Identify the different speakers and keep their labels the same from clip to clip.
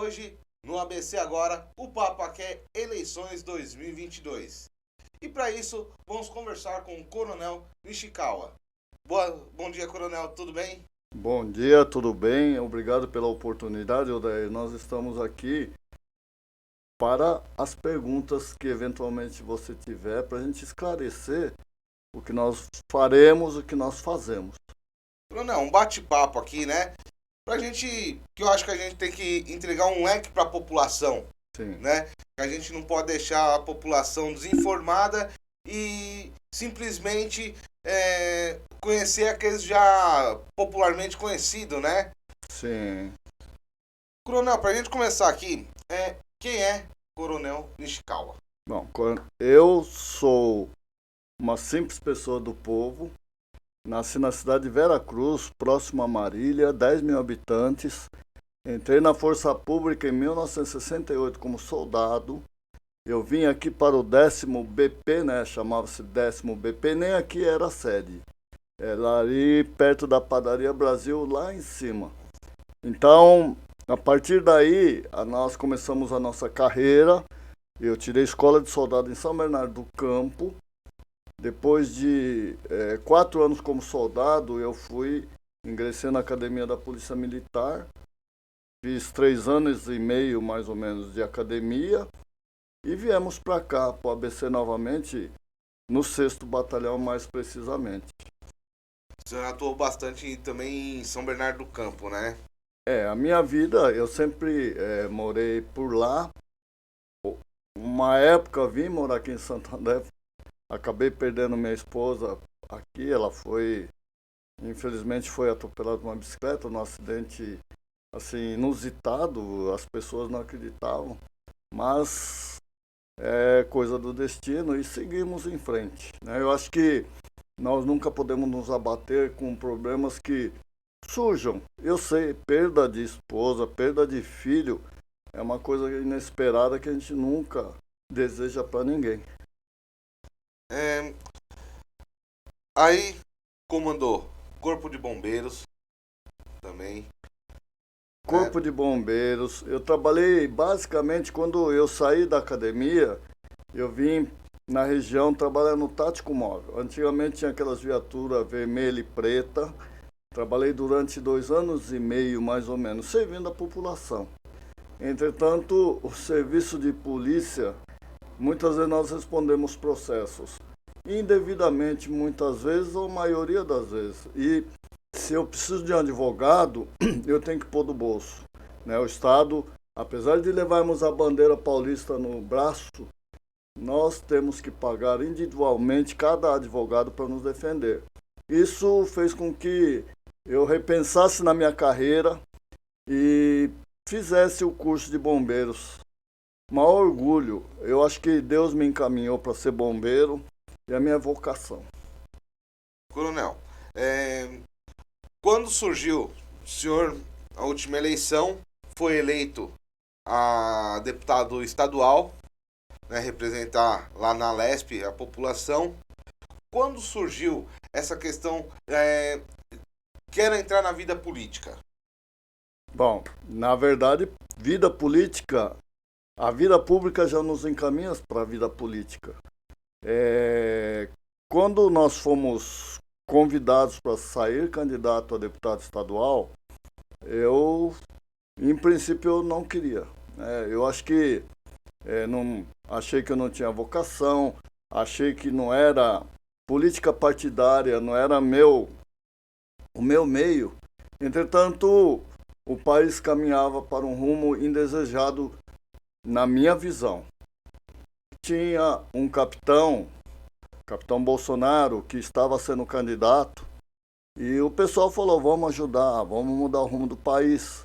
Speaker 1: hoje, no ABC Agora, o papo aqui é eleições 2022. E para isso, vamos conversar com o Coronel Nishikawa. Bom dia, Coronel, tudo bem?
Speaker 2: Bom dia, tudo bem? Obrigado pela oportunidade, Odair. Nós estamos aqui para as perguntas que eventualmente você tiver, para a gente esclarecer o que nós faremos, o que nós fazemos.
Speaker 1: Coronel, um bate-papo aqui, né? Pra gente, que eu acho que a gente tem que entregar um leque para a população,
Speaker 2: Sim.
Speaker 1: né? A gente não pode deixar a população desinformada e simplesmente conhecer aqueles já popularmente conhecidos, né?
Speaker 2: Sim.
Speaker 1: Coronel, pra gente começar aqui, quem é Coronel Nishikawa?
Speaker 2: Bom, eu sou uma simples pessoa do povo. Nasci na cidade de Vera Cruz, próximo a Marília, 10 mil habitantes. Entrei na Força Pública em 1968 como soldado. Eu vim aqui para o 10º BP, né? Chamava-se 10º BP, nem aqui era a sede. Era ali perto da Padaria Brasil, lá em cima. Então, a partir daí, nós começamos a nossa carreira. Eu tirei escola de soldado em São Bernardo do Campo. Depois de 4 anos como soldado, eu ingressei na Academia da Polícia Militar. Fiz 3 anos e meio, mais ou menos, de academia. E viemos para cá, para o ABC novamente, no 6º Batalhão, mais precisamente.
Speaker 1: O senhor atuou bastante também em São Bernardo do Campo, né?
Speaker 2: A minha vida, eu sempre morei por lá. Uma época vim morar aqui em Santo André. Acabei perdendo minha esposa aqui, infelizmente foi atropelada por uma bicicleta, num acidente assim, inusitado, as pessoas não acreditavam, mas é coisa do destino e seguimos em frente, né? Eu acho que nós nunca podemos nos abater com problemas que surjam. Eu sei, perda de esposa, perda de filho é uma coisa inesperada que a gente nunca deseja para ninguém.
Speaker 1: Aí comandou Corpo de Bombeiros também.
Speaker 2: Corpo de Bombeiros. Eu trabalhei basicamente quando eu saí da academia, eu vim na região trabalhar no tático móvel. Antigamente tinha aquelas viaturas vermelha e preta. Trabalhei durante 2 anos e meio, mais ou menos, servindo a população. Entretanto, o serviço de polícia, muitas vezes nós respondemos processos indevidamente, muitas vezes, ou a maioria das vezes. E se eu preciso de um advogado, eu tenho que pôr do bolso, né? O Estado, apesar de levarmos a bandeira paulista no braço, nós temos que pagar individualmente cada advogado para nos defender. Isso fez com que eu repensasse na minha carreira e fizesse o curso de bombeiros. Maior orgulho, eu acho que Deus me encaminhou para ser bombeiro e a minha vocação.
Speaker 1: Coronel, quando surgiu o senhor, a última eleição, foi eleito a deputado estadual, né, representar lá na Lesp a população. Quando surgiu essa questão, quero entrar na vida política?
Speaker 2: Bom, na verdade, vida política, a vida pública já nos encaminha para a vida política. Quando nós fomos convidados para sair candidato a deputado estadual, em princípio, eu não queria. Eu acho que achei que eu não tinha vocação, achei que não era política partidária, não era o meu meio. Entretanto, o país caminhava para um rumo indesejado na minha visão. Tinha um capitão Bolsonaro, que estava sendo candidato, e o pessoal falou, vamos ajudar, vamos mudar o rumo do país.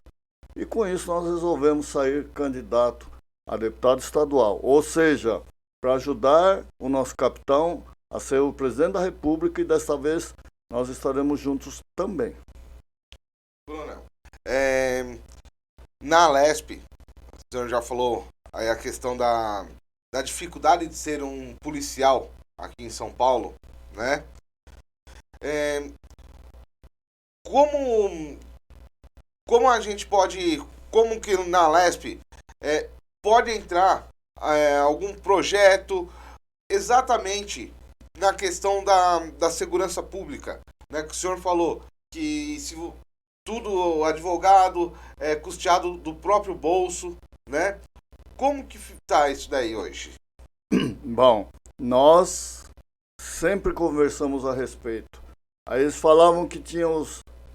Speaker 2: E com isso nós resolvemos sair candidato a deputado estadual, ou seja, para ajudar o nosso capitão a ser o presidente da República, e dessa vez nós estaremos juntos também.
Speaker 1: Coronel, na Lesp, o senhor já falou aí a questão da dificuldade de ser um policial aqui em São Paulo, né? Como a gente pode como que na Lesp pode entrar algum projeto exatamente na questão da segurança pública, né? Que o senhor falou que se tudo advogado é custeado do próprio bolso, né? Como que tá isso daí hoje?
Speaker 2: Bom, nós sempre conversamos a respeito. Aí eles falavam que tinham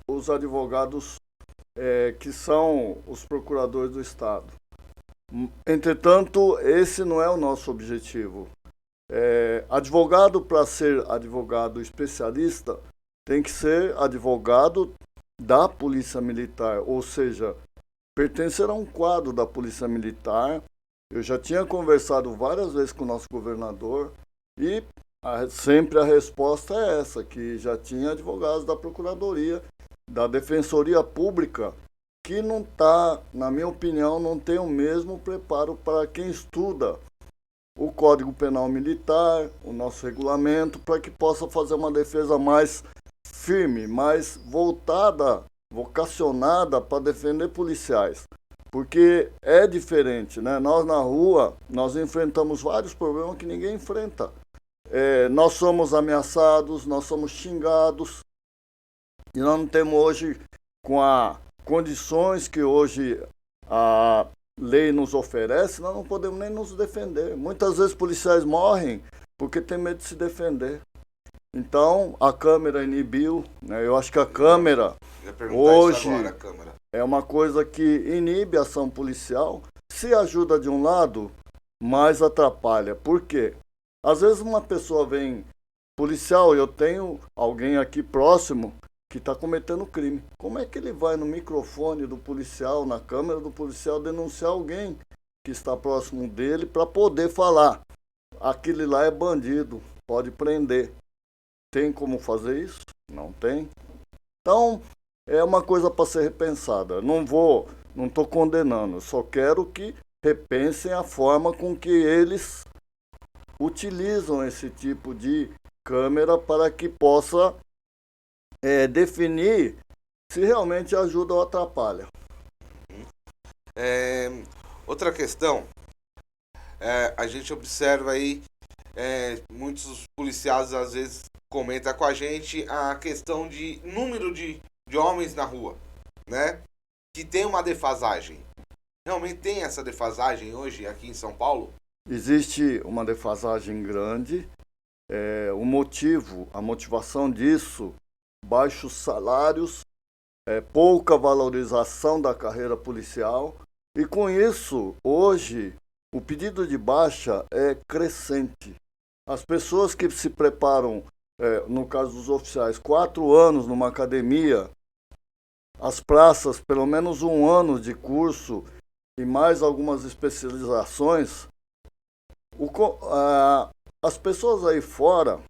Speaker 2: os advogados que são os procuradores do Estado. Entretanto, esse não é o nosso objetivo. Advogado, para ser advogado especialista, tem que ser advogado da Polícia Militar, ou seja, pertencer a um quadro da Polícia Militar. Eu já tinha conversado várias vezes com o nosso governador e sempre a resposta é essa, que já tinha advogados da Procuradoria, da Defensoria Pública, que não está, na minha opinião, não tem o mesmo preparo para quem estuda o Código Penal Militar, o nosso regulamento, para que possa fazer uma defesa mais firme, mais voltada, vocacionada para defender policiais. Porque é diferente, né? Nós na rua, nós enfrentamos vários problemas que ninguém enfrenta. Nós somos ameaçados, nós somos xingados, e nós não temos hoje, com as condições que hoje a lei nos oferece, nós não podemos nem nos defender. Muitas vezes policiais morrem porque tem medo de se defender. Então, a Câmara inibiu, né? Eu acho que a Câmara, hoje,
Speaker 1: agora, a Câmara
Speaker 2: é uma coisa que inibe a ação policial. Se ajuda de um lado, mas atrapalha. Por quê? Às vezes uma pessoa vem, policial, eu tenho alguém aqui próximo que está cometendo crime. Como é que ele vai no microfone do policial, na câmera do policial, denunciar alguém que está próximo dele para poder falar? Aquele lá é bandido, pode prender. Tem como fazer isso? Não tem. Então, é uma coisa para ser repensada. Não estou condenando, só quero que repensem a forma com que eles utilizam esse tipo de câmera para que possa definir se realmente ajuda ou atrapalha.
Speaker 1: Outra questão, a gente observa aí, muitos policiais às vezes comentam com a gente a questão de número de homens na rua, né? Que tem uma defasagem. Realmente tem essa defasagem hoje aqui em São Paulo?
Speaker 2: Existe uma defasagem grande. A motivação disso, baixos salários, pouca valorização da carreira policial. E com isso, hoje, o pedido de baixa é crescente. As pessoas que se preparam, no caso dos oficiais, 4 anos numa academia, as praças, pelo menos 1 ano de curso e mais algumas especializações, as pessoas aí fora,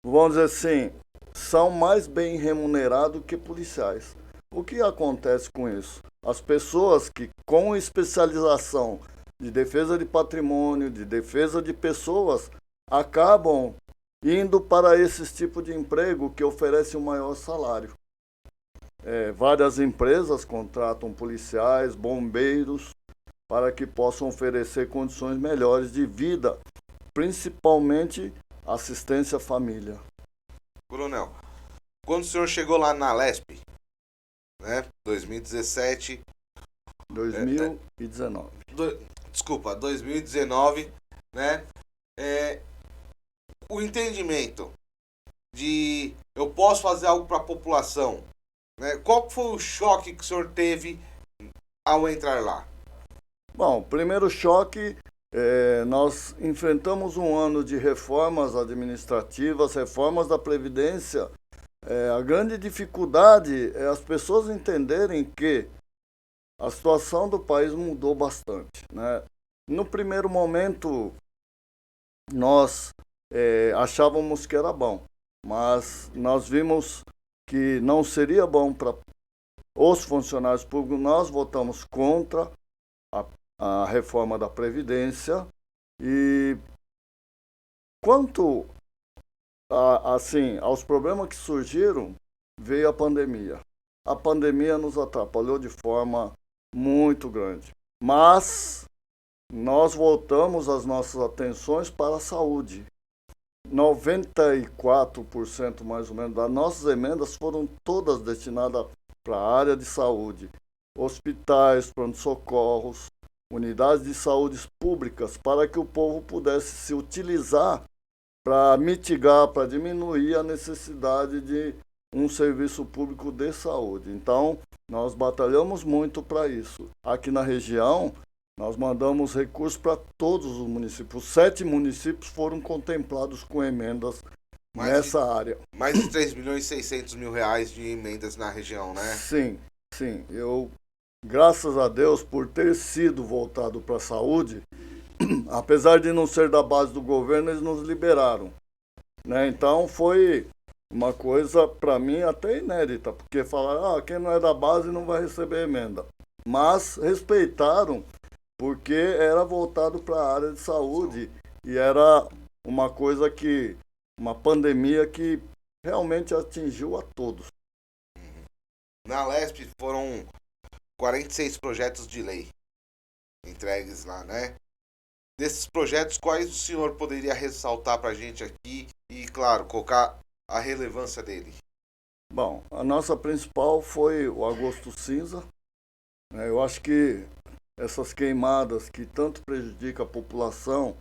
Speaker 2: vamos dizer assim, são mais bem remunerados que policiais. O que acontece com isso? As pessoas que com especialização de defesa de patrimônio, de defesa de pessoas, acabam indo para esses tipos de emprego que oferecem um maior salário. Várias empresas contratam policiais, bombeiros, para que possam oferecer condições melhores de vida, principalmente assistência à família.
Speaker 1: Coronel, quando o senhor chegou lá na Lesp, né, 2017...
Speaker 2: 2019.
Speaker 1: Desculpa, 2019, né, o entendimento de eu posso fazer algo para a população, né, qual foi o choque que o senhor teve ao entrar lá?
Speaker 2: Bom, o primeiro choque, nós enfrentamos 1 ano de reformas administrativas, reformas da Previdência. A grande dificuldade é as pessoas entenderem que a situação do país mudou bastante, né? No primeiro momento, nós achávamos que era bom, mas nós vimos que não seria bom para os funcionários públicos. Nós votamos contra a reforma da Previdência. E quanto aos problemas que surgiram, veio a pandemia. a pandemia nos atrapalhou de forma muito grande. Mas nós voltamos as nossas atenções para a saúde. 94% mais ou menos das nossas emendas foram todas destinadas para a área de saúde. Hospitais, pronto-socorros, unidades de saúde públicas, para que o povo pudesse se utilizar para mitigar, para diminuir a necessidade de um serviço público de saúde. Então, nós batalhamos muito para isso. Aqui na região, nós mandamos recursos para todos os municípios. 7 municípios foram contemplados com emendas nessa área.
Speaker 1: Mais de 3 milhões e 600 mil reais de emendas na região, né?
Speaker 2: Sim, sim. Eu, graças a Deus, por ter sido voltado para a saúde, apesar de não ser da base do governo, eles nos liberaram, né? Então foi uma coisa, para mim, até inédita, porque falaram, quem não é da base não vai receber emenda. Mas respeitaram, porque era voltado para a área de saúde e era uma coisa que, uma pandemia que realmente atingiu a todos.
Speaker 1: Na Lesp foram 46 projetos de lei entregues lá, né? Desses projetos, quais o senhor poderia ressaltar para a gente aqui e, claro, colocar a relevância dele?
Speaker 2: Bom, a nossa principal foi o Agosto Cinza. Eu acho que essas queimadas que tanto prejudicam a população,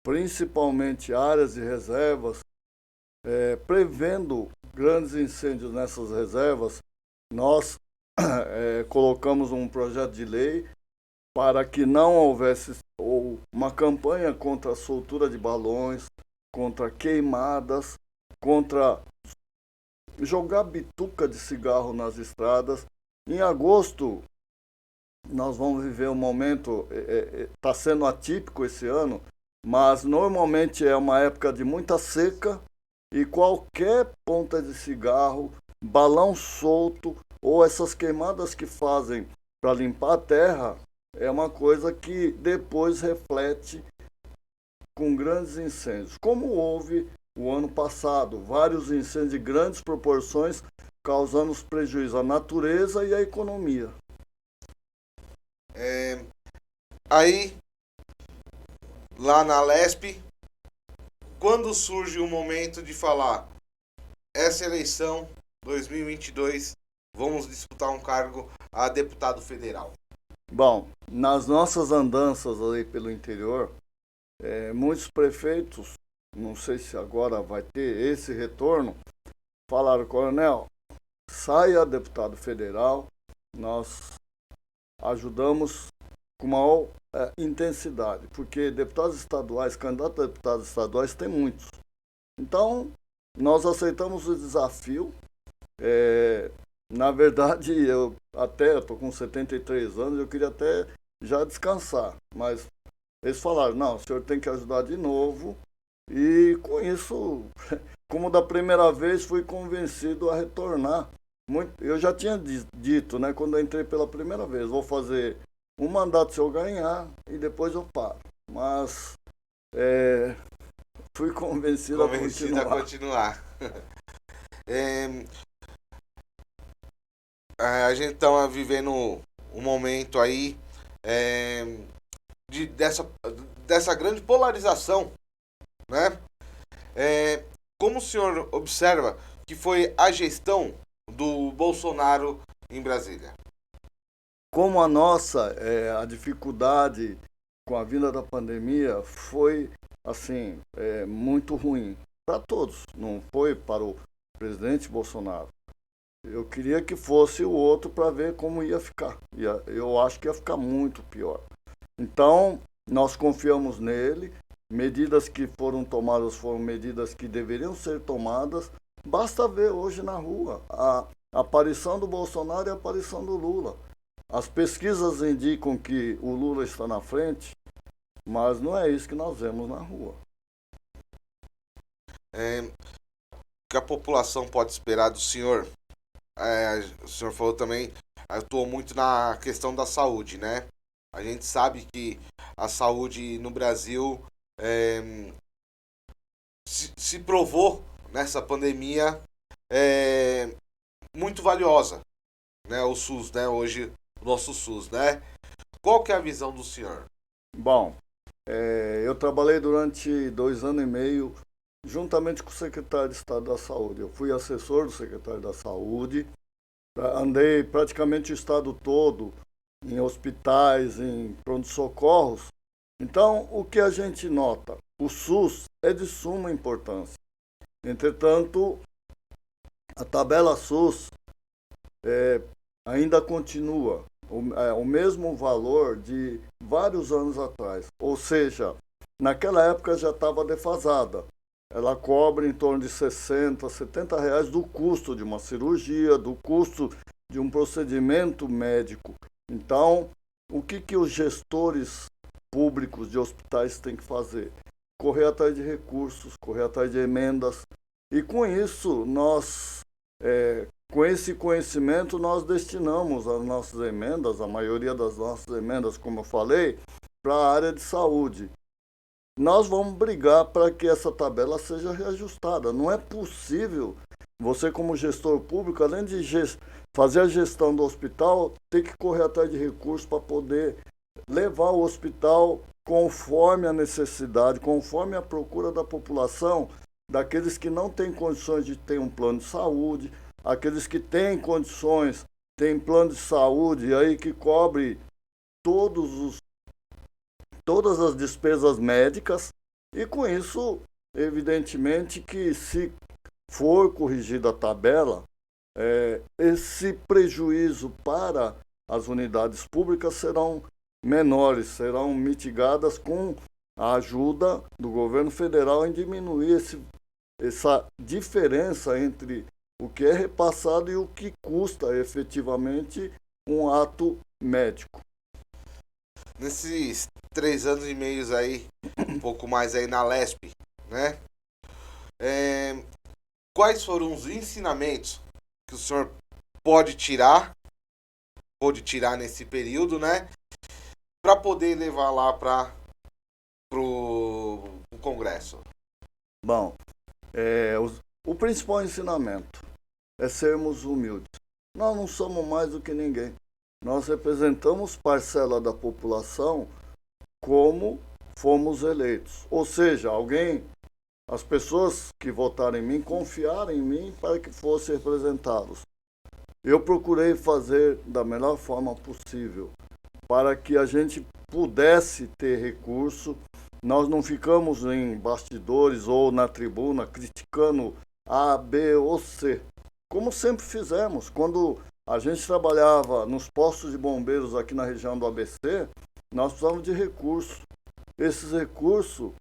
Speaker 2: principalmente áreas de reservas, prevendo grandes incêndios nessas reservas, nós colocamos um projeto de lei para que não houvesse uma campanha contra a soltura de balões, contra queimadas, contra jogar bituca de cigarro nas estradas. Em agosto, nós vamos viver um momento, está sendo atípico esse ano, mas normalmente é uma época de muita seca e qualquer ponta de cigarro, balão solto ou essas queimadas que fazem para limpar a terra, é uma coisa que depois reflete com grandes incêndios. Como houve o ano passado, vários incêndios de grandes proporções, causando prejuízo à natureza e à economia.
Speaker 1: Aí, lá na Lesp, quando surge o momento de falar essa eleição 2022, vamos disputar um cargo a deputado federal?
Speaker 2: Bom, nas nossas andanças ali pelo interior, muitos prefeitos, não sei se agora vai ter esse retorno, falaram, coronel, saia deputado federal, nós ajudamos com maior intensidade, porque deputados estaduais, candidatos a deputados estaduais tem muitos. Então, nós aceitamos o desafio. Na verdade, eu estou com 73 anos, eu queria até já descansar, mas eles falaram, não, o senhor tem que ajudar de novo, e com isso, como da primeira vez, fui convencido a retornar. Eu já tinha dito, né, quando eu entrei pela primeira vez, vou fazer um mandato se eu ganhar e depois eu paro. Mas fui convencido a continuar.
Speaker 1: A gente está vivendo um momento aí dessa grande polarização, né? Como o senhor observa que foi a gestão do Bolsonaro em Brasília?
Speaker 2: Como a dificuldade com a vinda da pandemia foi, assim, muito ruim para todos, não foi para o presidente Bolsonaro. Eu queria que fosse o outro para ver como ia ficar. Eu acho que ia ficar muito pior. Então, nós confiamos nele. Medidas que foram tomadas foram medidas que deveriam ser tomadas. Basta ver hoje na rua a aparição do Bolsonaro e a aparição do Lula. As pesquisas indicam que o Lula está na frente, mas não é isso que nós vemos na rua.
Speaker 1: O que a população pode esperar do senhor? O senhor falou também, atuou muito na questão da saúde, né? A gente sabe que a saúde no Brasil se provou nessa pandemia muito valiosa, né, o SUS, né, hoje o nosso SUS, né? Qual que é a visão do senhor?
Speaker 2: Bom, eu trabalhei durante 2 anos e meio juntamente com o secretário de Estado da Saúde. Eu fui assessor do secretário da Saúde, andei praticamente o estado todo em hospitais, em pronto-socorros. Então, o que a gente nota? O SUS é de suma importância. Entretanto, a tabela SUS ainda continua o mesmo valor de vários anos atrás. Ou seja, naquela época já estava defasada. Ela cobra em torno de 60, 70 reais do custo de uma cirurgia, do custo de um procedimento médico. Então, o que os gestores públicos de hospitais têm que fazer? Correr atrás de recursos, correr atrás de emendas. E com isso, com esse conhecimento, nós destinamos as nossas emendas, a maioria das nossas emendas, como eu falei, para a área de saúde. Nós vamos brigar para que essa tabela seja reajustada. Não é possível você, como gestor público, além de fazer a gestão do hospital, ter que correr atrás de recursos para poder levar o hospital conforme a necessidade, conforme a procura da população, daqueles que não têm condições de ter um plano de saúde, aqueles que têm condições, têm plano de saúde aí que cobre todas as despesas médicas, e com isso, evidentemente que se for corrigida a tabela, esse prejuízo para as unidades públicas serão menores, serão mitigadas com a ajuda do governo federal em diminuir essa diferença entre o que é repassado e o que custa efetivamente um ato médico.
Speaker 1: Nesses 3 anos e meio aí, um pouco mais aí na LESP, né? Quais foram os ensinamentos que o senhor pôde tirar nesse período, né? Para poder levar lá para o Congresso?
Speaker 2: Bom, o principal ensinamento é sermos humildes. Nós não somos mais do que ninguém. Nós representamos parcela da população como fomos eleitos. Ou seja, as pessoas que votaram em mim, confiaram em mim para que fosse representá-los. Eu procurei fazer da melhor forma possível para que a gente pudesse ter recurso. Nós não ficamos em bastidores ou na tribuna criticando A, B ou C, como sempre fizemos. Quando a gente trabalhava nos postos de bombeiros aqui na região do ABC, nós precisávamos de recursos. Esses recursos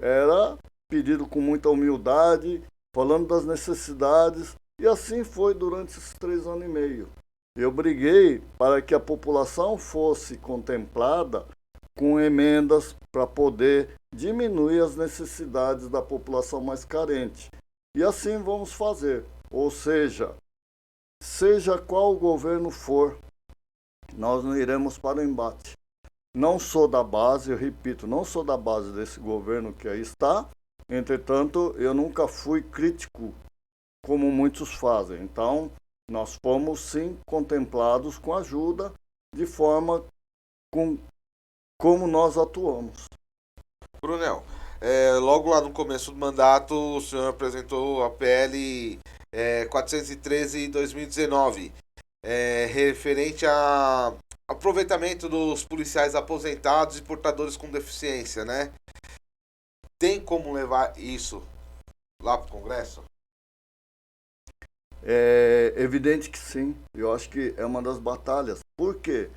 Speaker 2: era pedido com muita humildade, falando das necessidades, e assim foi durante esses 3 anos e meio. Eu briguei para que a população fosse contemplada com emendas para poder diminuir as necessidades da população mais carente. E assim vamos fazer. Ou seja qual o governo for, nós não iremos para o embate. Não sou da base, eu repito, não sou da base desse governo que aí está. Entretanto, eu nunca fui crítico como muitos fazem. Então, nós fomos sim contemplados com ajuda de forma como nós atuamos.
Speaker 1: Brunel, logo lá no começo do mandato, o senhor apresentou a PL 413 de 2019, referente a aproveitamento dos policiais aposentados e portadores com deficiência, né? Tem como levar isso lá para o Congresso?
Speaker 2: É evidente que sim. Eu acho que é uma das batalhas. Por quê?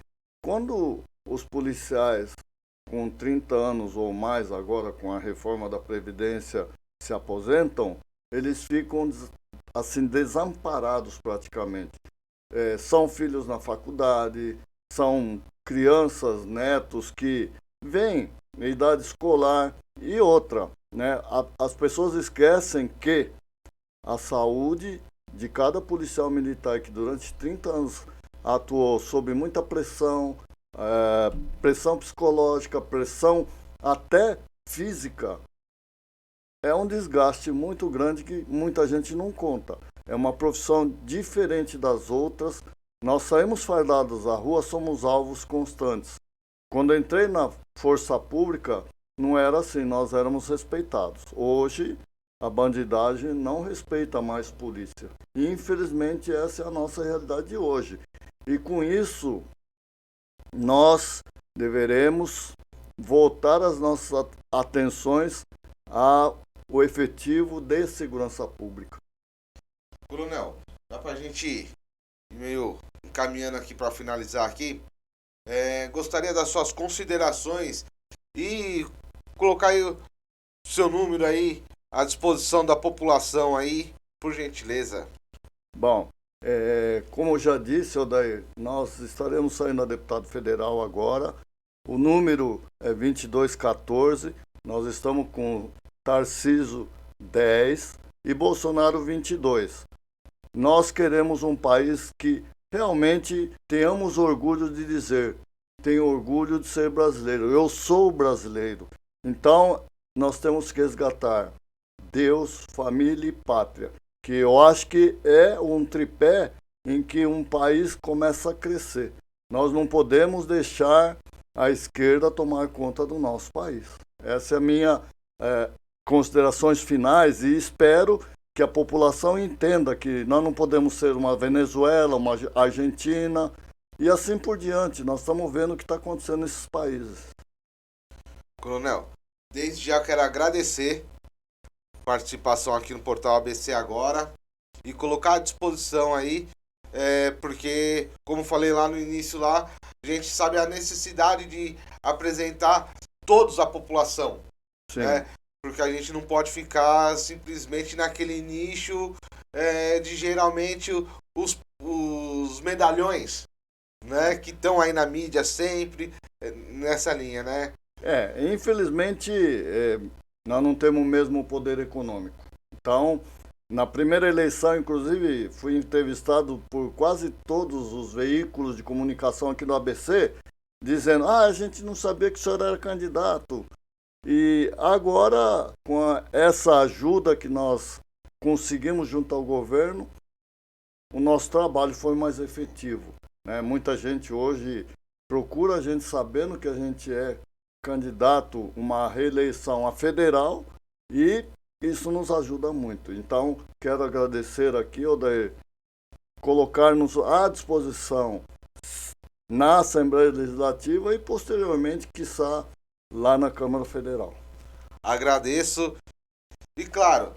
Speaker 2: Quando os policiais com 30 anos ou mais, agora com a reforma da Previdência, se aposentam, eles ficam assim desamparados praticamente. São filhos na faculdade, são crianças, netos que vêm em idade escolar e outra, né? As pessoas esquecem que a saúde de cada policial militar que durante 30 anos atuou sob muita pressão, pressão psicológica, pressão até física, é um desgaste muito grande que muita gente não conta. É uma profissão diferente das outras, Nós saímos fardados à rua, somos alvos constantes. Quando eu entrei na força pública, não era assim, nós éramos respeitados. Hoje, a bandidagem não respeita mais polícia. E, infelizmente, essa é a nossa realidade de hoje. E com isso, nós deveremos voltar as nossas atenções ao efetivo de segurança pública.
Speaker 1: Coronel, dá pra gente ir meio encaminhando aqui para finalizar aqui. Gostaria das suas considerações e colocar aí o seu número aí à disposição da população aí, por gentileza.
Speaker 2: Bom, como eu já disse, Odair, nós estaremos saindo a deputado federal agora. O número é 2214. Nós estamos com Tarcísio 10 e Bolsonaro 22. Nós queremos um país que realmente tenhamos orgulho de dizer, tenho orgulho de ser brasileiro, eu sou brasileiro. Então, nós temos que resgatar Deus, família e pátria, que eu acho que é um tripé em que um país começa a crescer. Nós não podemos deixar a esquerda tomar conta do nosso país. Essa é a minha considerações finais e espero que a população entenda que nós não podemos ser uma Venezuela, uma Argentina e assim por diante. Nós estamos vendo o que está acontecendo nesses países.
Speaker 1: Coronel, desde já quero agradecer a participação aqui no Portal ABC Agora e colocar à disposição aí, porque, como falei lá no início lá, a gente sabe a necessidade de apresentar todos a população, né? Porque a gente não pode ficar simplesmente naquele nicho de geralmente os medalhões, né? Que estão aí na mídia sempre, nessa linha, né?
Speaker 2: Infelizmente, nós não temos o mesmo poder econômico. Então, na primeira eleição, inclusive, fui entrevistado por quase todos os veículos de comunicação aqui no ABC, dizendo, a gente não sabia que o senhor era candidato. E agora, com essa ajuda que nós conseguimos junto ao governo, o nosso trabalho foi mais efetivo, né? Muita gente hoje procura a gente sabendo que a gente é candidato a uma reeleição a federal e isso nos ajuda muito. Então, quero agradecer aqui, Odair, colocar-nos à disposição na Assembleia Legislativa e posteriormente, quiçá, lá na Câmara Federal.
Speaker 1: Agradeço. E claro,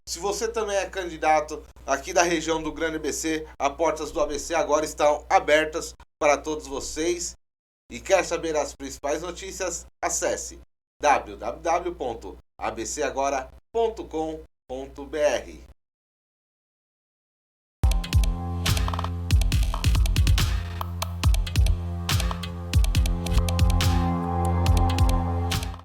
Speaker 1: se você também é candidato aqui da região do Grande ABC, as portas do ABC agora estão abertas para todos vocês. E quer saber as principais notícias? Acesse www.abcagora.com.br.